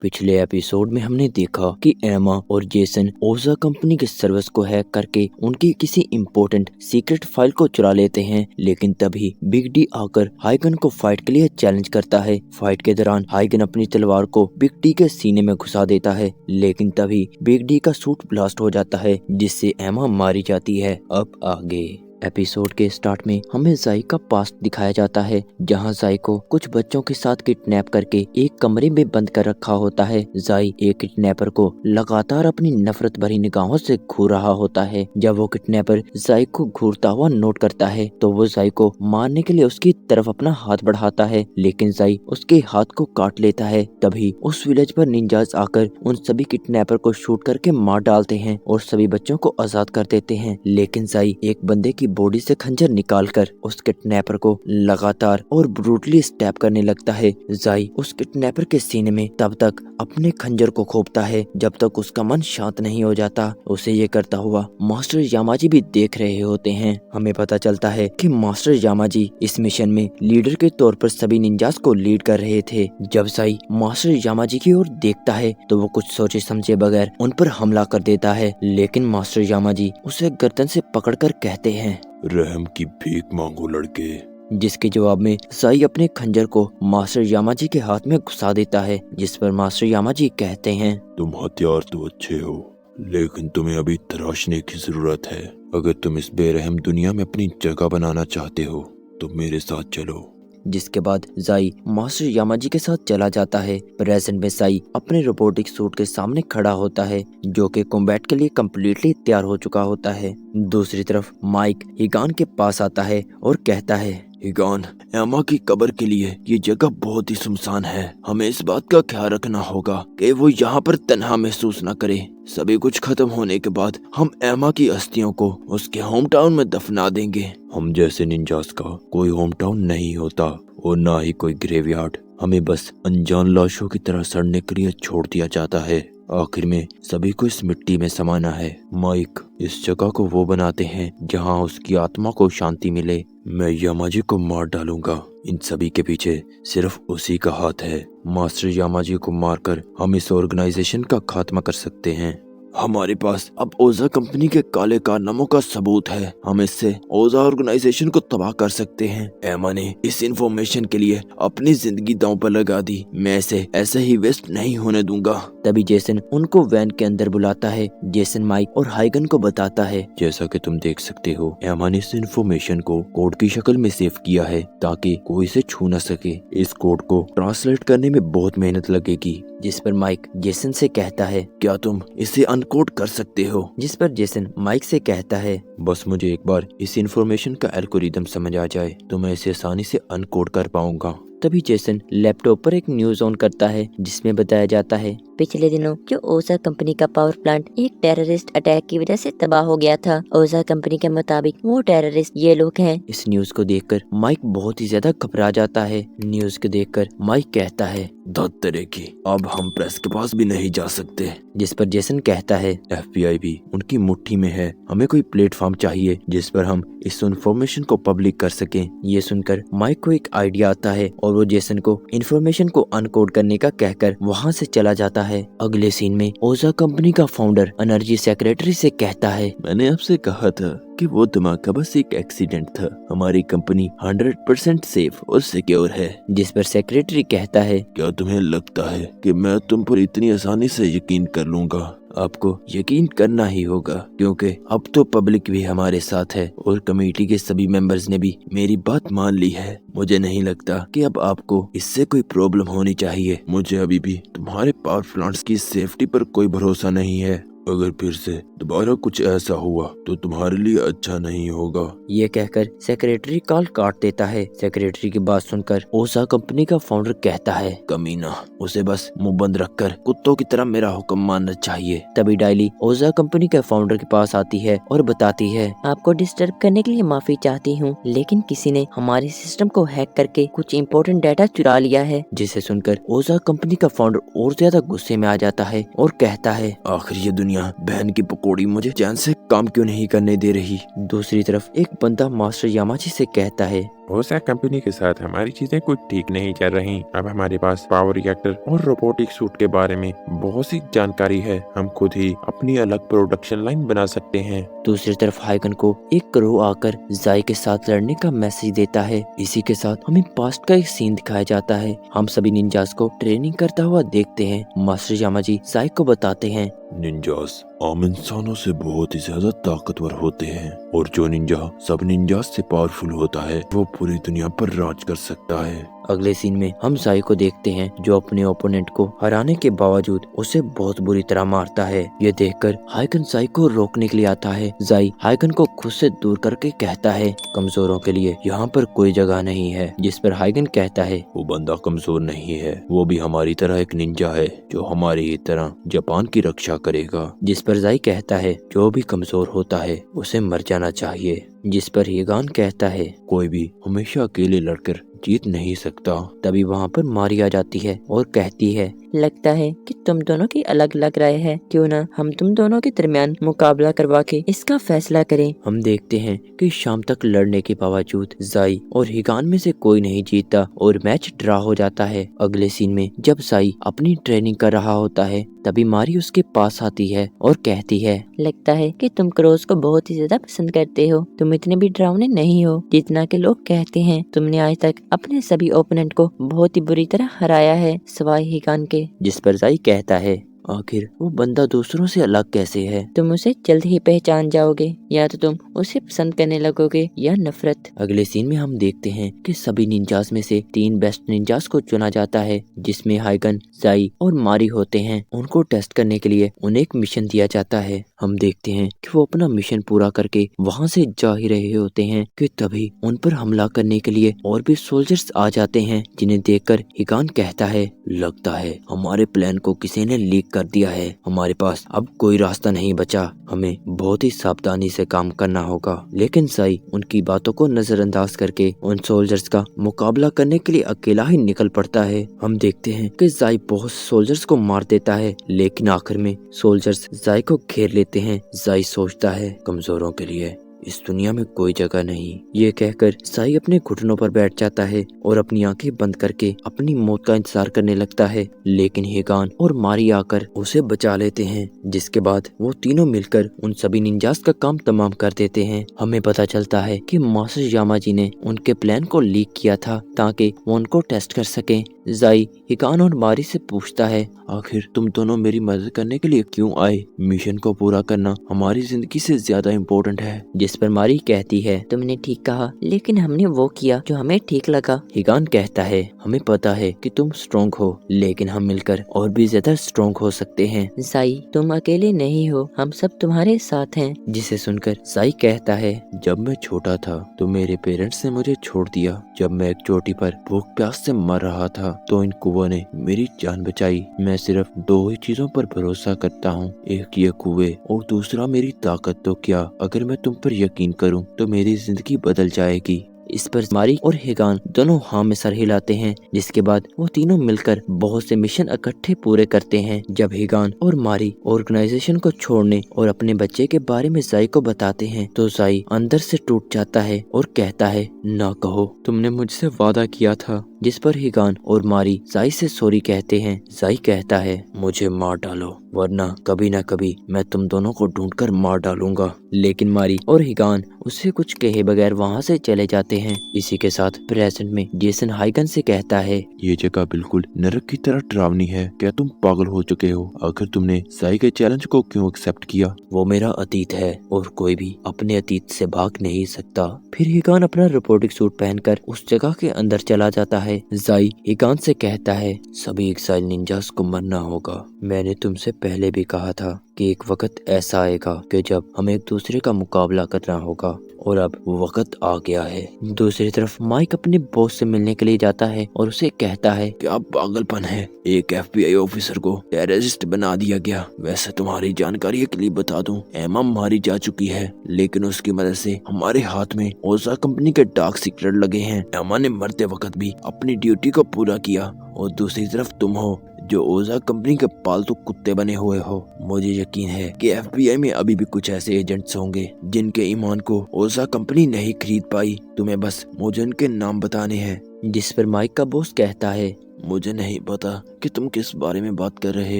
पिछले एपिसोड में हमने देखा कि एमा और जेसन ओजा कंपनी के सर्वर्स को हैक करके उनकी किसी इम्पोर्टेंट सीक्रेट फाइल को चुरा लेते हैं, लेकिन तभी बिग डी आकर हाइगन को फाइट के लिए चैलेंज करता है। फाइट के दौरान हाइगन अपनी तलवार को बिग डी के सीने में घुसा देता है, लेकिन तभी बिग डी का सूट ब्लास्ट हो जाता है जिससे एमा मारी जाती है। अब आगे एपिसोड के स्टार्ट में हमें जाई का पास्ट दिखाया जाता है, जहां जाई को कुछ बच्चों के साथ किडनैप करके एक कमरे में बंद कर रखा होता है। जाई एक किडनैपर को लगातार अपनी नफरत भरी निगाहों से घूर रहा होता है। जब वो किडनैपर जाई को घूरता हुआ नोट करता है तो वो जाई को मारने के लिए उसकी तरफ अपना हाथ बढ़ाता है, लेकिन जाई उसके हाथ को काट लेता है। तभी उस विलेज पर निंजास आकर उन सभी किडनैपर को शूट करके मार डालते हैं और सभी बच्चों को आजाद कर देते हैं, लेकिन जाई एक बंदे की बॉडी से खंजर निकालकर उस किडनैपर को लगातार और ब्रूटली स्टैब करने लगता है। जाई उस किडनैपर के सीने में तब तक अपने खंजर को खोपता है जब तक उसका मन शांत नहीं हो जाता। उसे ये करता हुआ मास्टर यामाजी भी देख रहे होते हैं। हमें पता चलता है कि मास्टर यामाजी इस मिशन में लीडर के तौर पर सभी निंजास को लीड कर रहे थे। जब जाई मास्टर यामाजी की ओर देखता है तो वो कुछ सोचे समझे बगैर उन पर हमला कर देता है, लेकिन मास्टर यामाजी उसे गर्दन से पकड़कर कहते हैं, रहम की भीख मांगो लड़के। जिसके जवाब में जाई अपने खंजर को मास्टर यामाजी के हाथ में घुसा देता है, जिस पर मास्टर यामाजी कहते हैं, तुम हथियार तो अच्छे हो, लेकिन तुम्हें अभी तराशने की जरूरत है। अगर तुम इस बेरहम दुनिया में अपनी जगह बनाना चाहते हो तो मेरे साथ चलो। जिसके बाद जाई मास्टर यामाजी के साथ चला जाता है। प्रेजेंट में जाई अपने रोबोटिक सूट के सामने खड़ा होता है, जो कि कॉम्बैट के लिए कम्प्लीटली तैयार हो चुका होता है। दूसरी तरफ माइक हिगान के पास आता है और कहता है, हिगान, एमा की कब्र के लिए ये जगह बहुत ही सुनसान है। हमें इस बात का ख्याल रखना होगा कि वो यहाँ पर तन्हा महसूस न करे। सभी कुछ खत्म होने के बाद हम एमा की अस्थियों को उसके होम टाउन में दफना देंगे। हम जैसे निंजास का कोई होम टाउन नहीं होता और ना ही कोई ग्रेवयार्ड। हमें बस अनजान लाशों की तरह सड़ने के लिए छोड़ दिया जाता है। आखिर में सभी को इस मिट्टी में समाना है। माइक इस जगह को वो बनाते हैं जहां उसकी आत्मा को शांति मिले। मैं यामाजी को मार डालूंगा। इन सभी के पीछे सिर्फ उसी का हाथ है। मास्टर यामाजी को मारकर हम इस ऑर्गेनाइजेशन का खात्मा कर सकते हैं। हमारे पास अब ओजा कंपनी के काले कारनामों का सबूत है। हम इससे ओजा ऑर्गेनाइजेशन को तबाह कर सकते हैं। एमा ने इस इंफॉर्मेशन के लिए अपनी जिंदगी दांव पर लगा दी। मैं इसे ऐसे ही वेस्ट नहीं होने दूंगा। तभी जेसन उनको वैन के अंदर बुलाता है। जेसन माइक और हाइगन को बताता है, जैसा कि तुम देख सकते हो, एमा ने इस इंफॉर्मेशन को कोड की शक्ल में सेव किया है ताकि कोई इसे छू न सके। इस कोड को ट्रांसलेट करने में बहुत मेहनत लगेगी। जिस पर माइक जेसन से कहता है, क्या तुम इसे अनकोड कर सकते हो? जिस पर जेसन माइक से कहता है, बस मुझे एक बार इस इंफॉर्मेशन का एल्गोरिदम समझ आ जाए तो मैं इसे आसानी से अनकोड कर पाऊंगा। तभी जेसन लैपटॉप पर एक न्यूज ऑन करता है जिसमें बताया जाता है, पिछले दिनों जो ओजा कंपनी का पावर प्लांट एक टेररिस्ट अटैक की वजह से तबाह हो गया था। ओजा कंपनी के मुताबिक वो टेररिस्ट ये लोग हैं। इस न्यूज को देखकर माइक बहुत ही ज्यादा घबरा जाता है। न्यूज को देखकर माइक कहता है, धत तेरे की, अब हम प्रेस के पास भी नहीं जा सकते। जिस पर जेसन कहता है, FBI भी उनकी मुट्ठी में है। हमें कोई प्लेटफॉर्म चाहिए जिस पर हम इस इंफॉर्मेशन को पब्लिक कर सकें। ये सुनकर माइक को एक आइडिया आता है और वो जेसन को इंफॉर्मेशन को अनकोड करने का कहकर वहाँ से चला जाता है। अगले सीन में ओजा कंपनी का फाउंडर एनर्जी सेक्रेटरी से कहता है, मैंने आपसे कहा था कि वो धमाका बस एक एक्सीडेंट था। हमारी कंपनी 100% सेफ और सिक्योर है। जिस पर सेक्रेटरी कहता है, क्या तुम्हें लगता है कि मैं तुम पर इतनी आसानी से यकीन कर लूंगा? आपको यकीन करना ही होगा, क्योंकि अब तो पब्लिक भी हमारे साथ है और कमेटी के सभी मेंबर्स ने भी मेरी बात मान ली है। मुझे नहीं लगता कि अब आपको इससे कोई प्रॉब्लम होनी चाहिए। मुझे अभी भी तुम्हारे पावर प्लांट्स की सेफ्टी पर कोई भरोसा नहीं है। अगर फिर से दोबारा कुछ ऐसा हुआ तो तुम्हारे लिए अच्छा नहीं होगा। ये कहकर सेक्रेटरी कॉल काट देता है। सेक्रेटरी की बात सुनकर ओजा कंपनी का फाउंडर कहता है, कमीना, उसे बस मुंह बंद रखकर कुत्तों की तरह मेरा हुक्म मानना चाहिए। तभी डायली ओजा कंपनी के फाउंडर के पास आती है और बताती है, आपको डिस्टर्ब करने के लिए माफी चाहती हूँ, लेकिन किसी ने हमारे सिस्टम को हैक करके कुछ इम्पोर्टेंट डाटा चुरा लिया है। जिसे सुनकर ओजा कंपनी का फाउंडर और ज्यादा गुस्से में आ जाता है और कहता है, आखिर ये दुनिया बहन की पकौड़ी मुझे चैन से काम क्यों नहीं करने दे रही। दूसरी तरफ एक बंदा मास्टर यामाजी से कहता है, ओसा कंपनी के साथ हमारी चीजें कुछ ठीक नहीं चल रही। अब हमारे पास पावर रिएक्टर और रोबोटिक सूट के बारे में बहुत सी जानकारी है। हम खुद ही अपनी अलग प्रोडक्शन लाइन बना सकते हैं। दूसरी तरफ हाइगन को एक क्रू आकर जाई के साथ लड़ने का मैसेज देता है। इसी के साथ हमें पास्ट का एक सीन दिखाया जाता है। हम सभी निंजास को ट्रेनिंग करता हुआ देखते हैं। मास्टर यामाजी जाई को बताते हैं, निंजास आम इंसानों से बहुत ही ज्यादा ताकतवर होते हैं और जो निंजा सब निंजास से पावरफुल होता है वो पूरी दुनिया पर राज कर सकता है। अगले सीन में हम जाई को देखते हैं जो अपने ओपोनेंट को हराने के बावजूद उसे बहुत बुरी तरह मारता है। ये देखकर हाइगन जाई को रोकने के लिए आता है। जाई हाइगन को खुद से दूर करके कहता है, कमजोरों के लिए यहाँ पर कोई जगह नहीं है। जिस पर हाइगन कहता है, वो बंदा कमजोर नहीं है, वो भी हमारी तरह एक निंजा है जो हमारी ही तरह जापान की रक्षा करेगा। जिस पर जाई कहता है, जो भी कमजोर होता है उसे मर जाना चाहिए। जिस पर हिगान कहता है, कोई भी हमेशा अकेले लड़कर जीत नहीं सकता। तभी वहाँ पर मारी आ जाती है और कहती है, लगता है कि तुम दोनों की अलग अलग राय है। क्यों ना हम तुम दोनों के दरमियान मुकाबला करवा के इसका फैसला करें। हम देखते हैं कि शाम तक लड़ने के बावजूद जाई और हिगान में से कोई नहीं जीतता और मैच ड्रा हो जाता है। अगले सीन में जब जाई अपनी ट्रेनिंग कर रहा होता है तभी मारी उसके पास आती है और कहती है, लगता है कि तुम क्रोस को बहुत ही ज्यादा पसंद करते हो। तुम इतने भी डरावने नहीं हो जितना कि लोग कहते हैं। तुमने आज तक अपने सभी ओपोनेंट को बहुत ही बुरी तरह हराया है सिवाय हिगान के। जिस पर जाई कहता है, आखिर वो बंदा दूसरों से अलग कैसे है? तुम उसे जल्द ही पहचान जाओगे, या तो तुम उसे पसंद करने लगोगे या नफरत। अगले सीन में हम देखते हैं कि सभी निंजास में से 3 बेस्ट निंजास को चुना जाता है, जिसमें हाइगन, जाई और मारी होते हैं। उनको टेस्ट करने के लिए उन्हें एक मिशन दिया जाता है। हम देखते हैं कि वो अपना मिशन पूरा करके वहाँ से जा ही रहे होते हैं कि तभी उन पर हमला करने के लिए और भी सोल्जर्स आ जाते हैं, जिन्हें देखकर हिगान कहता है, लगता है हमारे प्लान को किसी ने लीक कर दिया है। हमारे पास अब कोई रास्ता नहीं बचा। हमें बहुत ही सावधानी से काम करना होगा। लेकिन जाई उनकी बातों को नजरअंदाज करके उन सोल्जर्स का मुकाबला करने के लिए अकेला ही निकल पड़ता है। हम देखते हैं कि जाई बहुत सोल्जर्स को मार देता है, लेकिन आखिर में सोल्जर्स जाई को घेर लेते हैं। जाई सोचता है, कमजोरों के लिए इस दुनिया में कोई जगह नहीं। ये कहकर जाई अपने घुटनों पर बैठ जाता है और अपनी आंखें बंद करके अपनी मौत का इंतजार करने लगता है। लेकिन हिगान और मारी आकर उसे बचा लेते हैं, जिसके बाद वो तीनों मिलकर उन सभी निंजास का काम तमाम कर देते हैं। हमें पता चलता है कि मास्टर यामाजी ने उनके प्लान को लीक किया था ताकि वो उनको टेस्ट कर सके। जाई हिगान और मारी से पूछता है, आखिर तुम दोनों मेरी मदद करने के लिए क्यों आए? मिशन को पूरा करना हमारी जिंदगी से ज्यादा इम्पोर्टेंट है। जिस पर मारी कहती है, तुमने ठीक कहा, लेकिन हमने वो किया जो हमें ठीक लगा। हिगान कहता है, हमें पता है कि तुम स्ट्रॉन्ग हो, लेकिन हम मिलकर और भी ज्यादा स्ट्रॉन्ग हो सकते हैं। जाई तुम अकेले नहीं हो, हम सब तुम्हारे साथ हैं। जिसे सुनकर जाई कहता है, जब मैं छोटा था तो मेरे पेरेंट्स ने मुझे छोड़ दिया। जब मैं एक चोटी पर भूख प्यास से मर रहा था तो इन कुओं ने मेरी जान बचाई। मैं सिर्फ 2 ही चीजों पर भरोसा करता हूँ, एक ये कुएं और दूसरा मेरी ताकत। तो क्या अगर मैं तुम पर यकीन करूं तो मेरी जिंदगी बदल जाएगी। इस पर मारी और हिगान दोनों हाँ में सर हिलाते हैं, जिसके बाद वो तीनों मिलकर बहुत से मिशन इकट्ठे पूरे करते हैं। जब हिगान और मारी ऑर्गेनाइजेशन को छोड़ने और अपने बच्चे के बारे में जाई को बताते हैं तो जाई अंदर से टूट जाता है और कहता है, ना कहो, तुमने मुझसे वादा किया था। जिस पर हिगान और मारी जाई से सॉरी कहते हैं। जाई कहता है, मुझे मार डालो वरना कभी न कभी मैं तुम दोनों को ढूंढकर मार डालूंगा। लेकिन मारी और हिगान उससे कुछ कहे बगैर वहाँ से चले जाते हैं। इसी के साथ प्रेजेंट में जेसन हाइगन से कहता है, ये जगह बिल्कुल नरक की तरह डरावनी है। क्या तुम पागल हो चुके हो? आखिर तुमने जाई के चैलेंज को क्यों एक्सेप्ट किया? वो मेरा अतीत है और कोई भी अपने अतीत से भाग नहीं सकता। फिर हिगान अपना रिपोर्टिंग सूट पहनकर उस जगह के अंदर चला जाता है। जाई हिगान से कहता है, सभी एक्साइल निंजास को मरना होगा। मैंने तुमसे पहले भी कहा था कि एक वक्त ऐसा आएगा कि जब हमें एक दूसरे का मुकाबला करना होगा और अब वो वक्त आ गया है। दूसरी तरफ माइक अपने बॉस से मिलने के लिए जाता है और उसे कहता है, क्या पागलपन है? एक FBI ऑफिसर को टेररिस्ट बना दिया गया। वैसे तुम्हारी जानकारी के लिए बता दूं, एमा मारी जा चुकी है, लेकिन उसकी मदद से हमारे हाथ में ओसा कंपनी के डार्क सीक्रेट लगे हैं। एमा ने मरते वक्त भी अपनी ड्यूटी को पूरा किया और दूसरी तरफ तुम हो जो ओजा कंपनी के पालतू कुत्ते बने हुए हो। मुझे यकीन है कि FBI में अभी भी कुछ ऐसे एजेंट्स होंगे जिनके ईमान को ओजा कंपनी नहीं खरीद पाई। तुम्हें बस मुझे उनके नाम बताने हैं। जिस पर माइक का बॉस कहता है, मुझे नहीं पता कि तुम किस बारे में बात कर रहे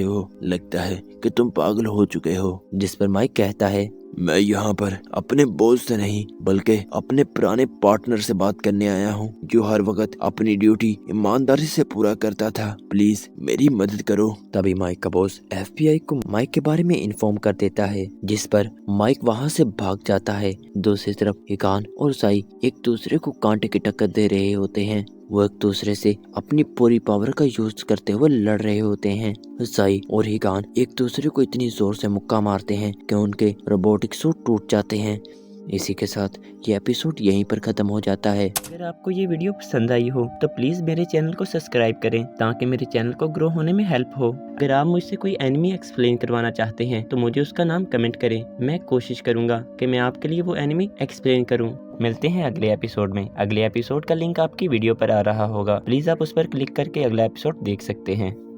हो, लगता है कि तुम पागल हो चुके हो। जिस पर माइक कहता है, मैं यहाँ पर अपने बॉस से नहीं बल्कि अपने पुराने पार्टनर से बात करने आया हूँ, जो हर वक्त अपनी ड्यूटी ईमानदारी से पूरा करता था। प्लीज मेरी मदद करो। तभी माइक का बॉस FBI को माइक के बारे में इन्फॉर्म कर देता है, जिस पर माइक वहां से भाग जाता है। दूसरी तरफ हिकान और साई एक दूसरे को कांटे की टक्कर दे रहे होते हैं। वो एक दूसरे से अपनी पूरी पावर का यूज करते हुए लड़ रहे होते हैं। साई और हिकान एक दूसरे को इतनी जोर से मुक्का मारते हैं कि उनके रोबोटिक सूट टूट जाते हैं। इसी के साथ ये एपिसोड यहीं पर खत्म हो जाता है। अगर आपको ये वीडियो पसंद आई हो तो प्लीज़ मेरे चैनल को सब्सक्राइब करें ताकि मेरे चैनल को ग्रो होने में हेल्प हो। अगर आप मुझसे कोई एनिमी एक्सप्लेन करवाना चाहते हैं तो मुझे उसका नाम कमेंट करें। मैं कोशिश करूंगा कि मैं आपके लिए वो एनिमी एक्सप्लेन करूं। मिलते हैं अगले एपिसोड में। अगले एपिसोड का लिंक आपकी वीडियो पर आ रहा होगा, प्लीज़ आप उस पर क्लिक करके अगला एपिसोड देख सकते हैं।